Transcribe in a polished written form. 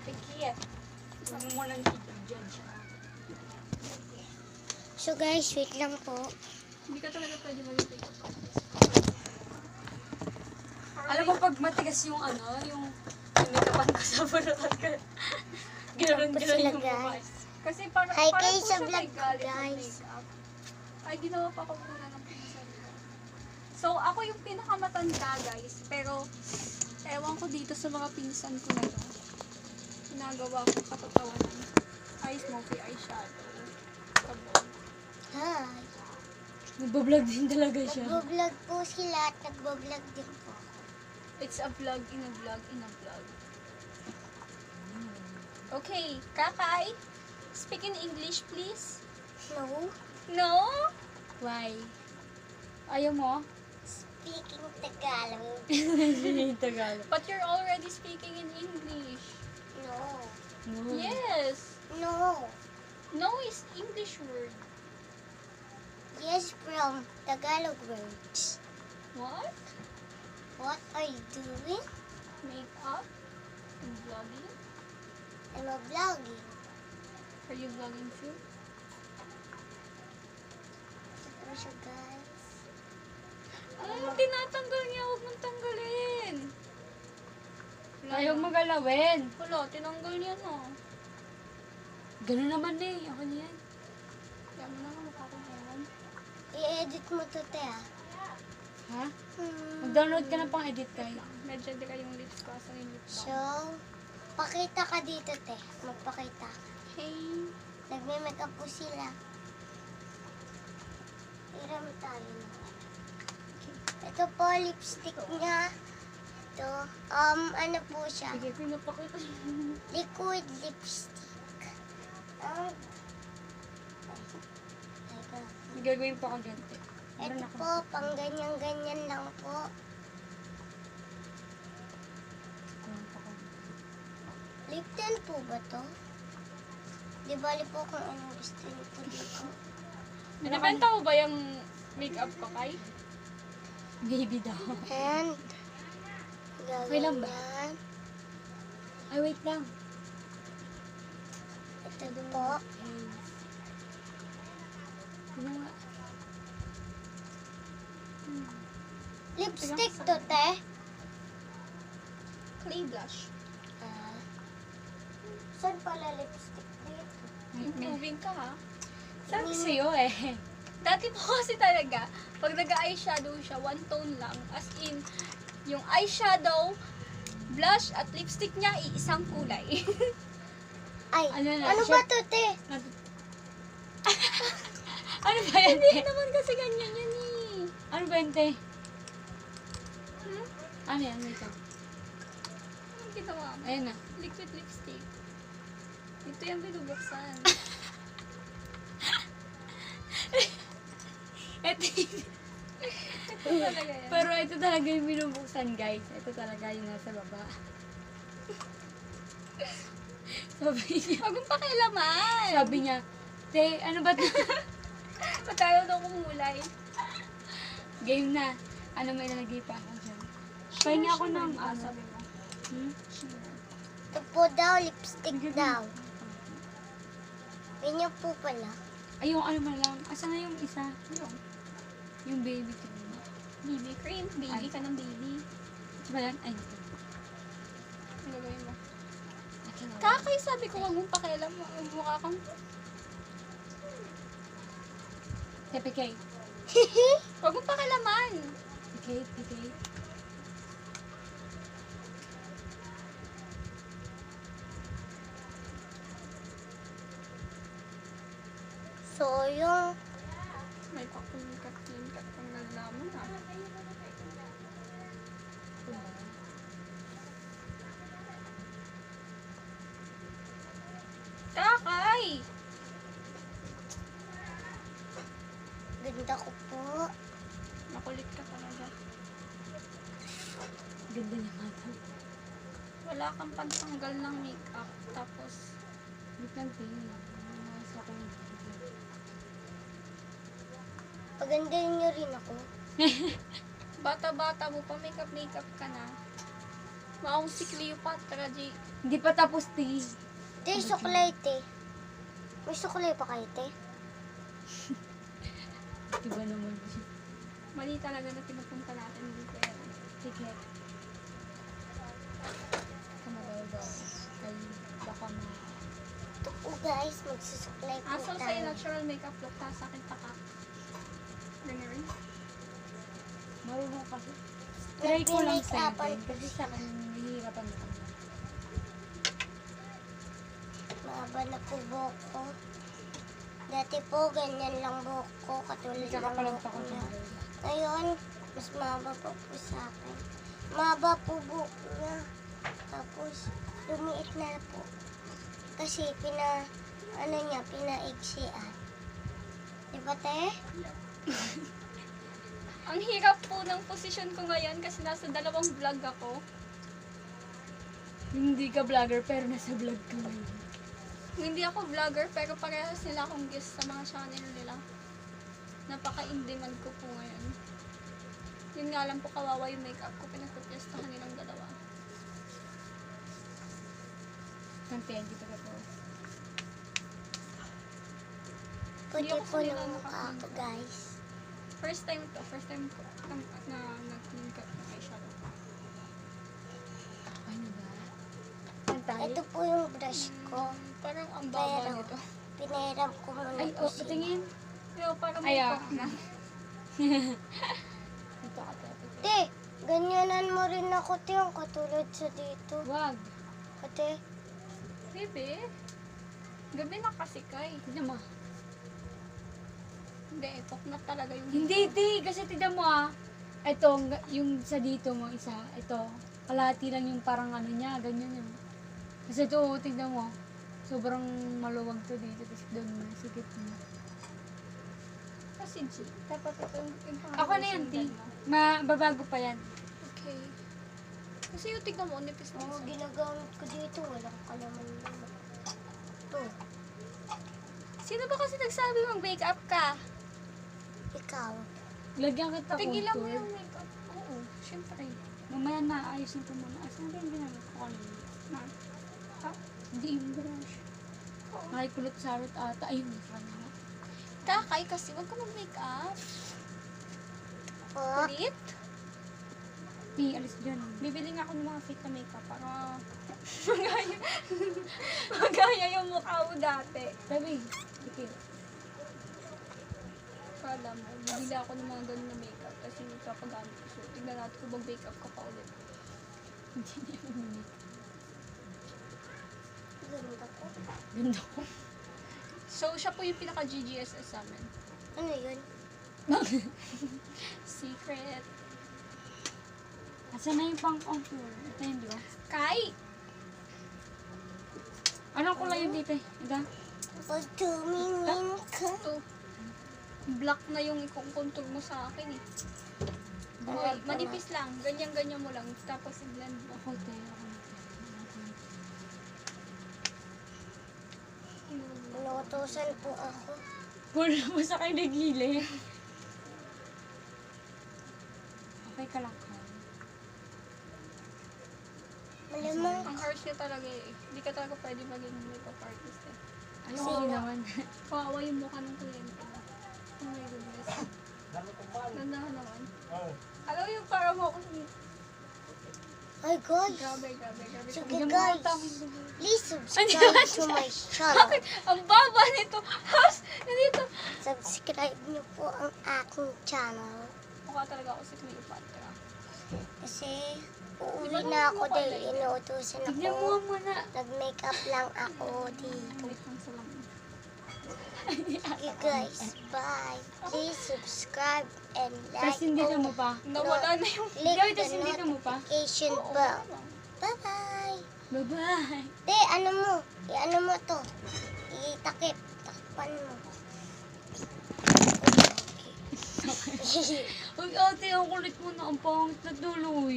Pikit. Sabi mo lang i-judge ka. So guys, wait lang po. Hindi ka talaga pwede mag-take up artist. Alam mo, pag matigas yung yung make-upan ka sa bulakat ka. Gano'n Tapos sila, yung mukha. guys. Kasi para Hi para kayo po sa siya vlog may ko, galit ng guys. make-up. Ay, ginawa pa ko muna ng pinasal ko. So, ako yung pinakamatanda, guys. Pero, ewan ko dito sa mga pinsan ko na to. Ginagawa ko katatawanan. Eye smoky eyeshadow. Kabog. Hi. Nagbablog din talaga siya. Nagbo-vlog po sila at nagbo-vlog din po. It's a vlog in a vlog in a vlog. Okay, Kakay, speak in English, please. No. No? Why? Ayaw mo? Speaking Tagalog. Tagalog. But you're already speaking in English. No. Yes. No. No is English word. Yes, from Tagalog words. What? What are you doing? Make up and vlogging. I'm a vlogging. Are you vlogging too? Ito po siya, guys. Tinatanggal niya. Huwag mong tanggalin. Ayaw magalawin. Wala, tinanggal niya no. Ganun naman eh. Ako niyan. Kaya mo na ako makakabayan. I-edit mo to, te, ah. Ha? Mag-download ka na pang edit kayo. Medyo di ka yung lips ko. Asan yung lips So, pakita ka dito, te. Magpakita ka. Hey. Nagme-makeup po sila. Iram tayo na. Ito po, lipstick niya. Ito, ano po siya? Sige, pinapakita. Liquid lipstick. Teka. May gagawin pa ako ganito. Ito po, pang ganyan-ganyan lang po. Lip tint po ba to? Di bali po kung anong gusto niyo po dito. Binibenta mo ba yung makeup ko, Kai? Baby daw. And, Okay lang ba? gaganyan. Ay, wait lang. Ito po. Ano nga? Lipstick to, te. Clay blush. Saan pala lipstick dito? Improving ka, ha? Sabi sa'yo eh. Dati po kasi talaga, pag nag-eyeshadow siya, one tone lang. As in, yung eyeshadow, blush, at lipstick niya, iisang kulay. Ay, Ano na, ano siya- ba to, te? Ano ba yan, Hindi te? naman kasi ganyan yan eh. Ano ba yan, te? Hmm? Ano yan? Wait lang. Anong ginawa mo? Ayan na. Liquid lipstick. Ito yung binubuksan. Ito, Ito talaga yan. pero ito talaga yung binubuksan, guys. Ito talaga yung nasa baba. Sabi niya, Huwag mong pakialaman. sabi niya, te, ano ba ito? Ba't ayaw daw kumulay? Game na. Ano, may nalagay pa ako dyan. Pahingi ako ng, Sabi mo. Ito po daw, lipstick daw. Ganyan po pala. Ay, yung ano man lang. Asa na yung isa? Yung baby cream. BB cream. Baby Ay. ka ng baby. Ito ba yan? Ay, ito. Ano gagawin mo? Ito na. Kakay, sabi ko huwag mong pakialam. Mukha kang... PK. Huwag mong pakialaman. PK. So, yung May pakulikat kang naglaman ha. Kakay! ganda ko po. Makulit ka talaga. Ganda niya nga ito. Wala kang pantanggal ng makeup. Tapos, Wait lang, te. Nasa ko yung Pagandahin niyo rin ako. bata-bata mo pa, makeup ka na. Wow, si Cleopatra, G. Hindi pa tapos, ti. Te, suklay, te. May suklay pa kayo, te? Iba naman. Mali talaga na pinupunta natin dito. Sige. Kamagaw. Ay, baka ma... Ito po guys, magsusuklay po So sa'yo tayo. natural makeup look, tapos sa akin taka. Ganyan rin. Marunong kasi. Try ko lang sa Nagme-make-upan akin. Kasi sa akin, nahihirapan ako. Mahaba na po buhok ko. Dati po, ganyan lang buhok ko. Katulad ng Nagkakapalag buhok pa ko niya. sa Ngayon, mas mahaba pa po sa akin. Mahaba po buhok niya. Tapos, lumiit na po. Kasi, pinaigsian. Diba, te? Ang hirap po ng posisyon ko ngayon kasi nasa dalawang vlog ako. Hindi ka vlogger, pero nasa vlog ka ngayon. Hindi ako vlogger pero parehas nila akong guest sa mga channel nila. Napaka-in-demand ko po ngayon. Yun nga lang po kawawa yung makeup ko. Pinagpapyastahan nilang dalawa. Content dito ka po. Puti Hindi ako po sanay ng na mukha ko, guys. First time to. First time ko na nag-makeup na kay Sharon. Ano ba? Saan tayo? Ito po yung brush ko. Parang ang baba Pero, nito. pinahiram ko muna Ay, po oh, patingin. Pero parang Ay, may ah. cock na. Dito ka tayo. Te, ganyanan mo rin ako, te, ang katulad sa dito. Wag. Ate, Bebe, gabi na kasi kay. Tignan mo. Hindi, cock na talaga yung... Hindi, ti. Kasi tignan mo ah. Ito, yung sa dito mo, isa. Ito. Kalahati lang yung parang ano niya. Ganyan yun. Kasi ito, tignan mo. Sobrang maluwag to dito. Tapos doon mo. Sikit mo. Kasi G, dapat ito yung Ako na yan, ti. foundation Babago pa yan. Okay. Kasi yung tignan mo, nipis na mga ginagamit ko dito, walang kalaman naman. Ito, Sino ba kasi nagsabi mag-makeup ka? ikaw. Lagyan kita Tigilan mo contour. yung makeup. Oo, syempre. Mamaya na, ayusin ko muna. Asan ba yung ginamit ko kanina? Na. Ha? Hindi yung brush. Oo. Makikulot sarot ata. Ayun, kanina. Kakay kasi, wag ka mag-makeup. Po, Ulit? Ti, alis dyan. Bibili nga ako ng mga fake na makeup para magaya, magaya yung mukha mo dati. Sabi, dikit. Kala mo, bibili ako ng mga ganun na makeup kasi papagamit ko. So, tignan natin kung mag-makeup ka pa ulit. Hindi niya mamimik. ganda ko. Ganda ko. So, siya po yung pinaka-GGSS sa amin. Ano yun? Secret. Asan na yung pang contour? Ito yun, di ba? Kai! Anong kulay yung dito? Ito? Pag tumingin ka. Ito. Black na yung contour mo sa akin eh. Okay, manipis lang. Ganyan-ganyan mo lang. Tapos i-blend mo. Ako, te. Ako. Inuutosan po ako. Wala mo sa kiligili. Okay ka lang, Kai. Malamang, Ang harsh niya talaga eh. Hindi ka talaga pwede maging makeup artist eh. Ano Sino? ko naman? Kawawa yung mukha ng kliyente mo. Oh my goodness. Nandahan naman. Alam mo yung para mo ay guys, grabe, grabe, grabe. sige Bigyan mo guys, ako tawid. please subscribe to my channel. Ang baba nito. House, nandito. Subscribe niyo po ang aking channel. Mukha talaga ako si Cleopatra. Kasi uuwi na ako dahil inuutosan Tignan mo ako. muna. Nag-makeup lang ako dito. Wait lang sa lamin. Okay guys, bye. Please subscribe and like. Tapos hindi mo pa. Nawala na yung... Click Gawin, the tapos hindi mo pa. notification Oo, bell. parang. Bye-bye. Bye-bye. Te, ano mo? I-ano mo to? Itakip. Takpan mo. Okay. Uy, ate, ang kulit mo na. Ang pangit na tuloy.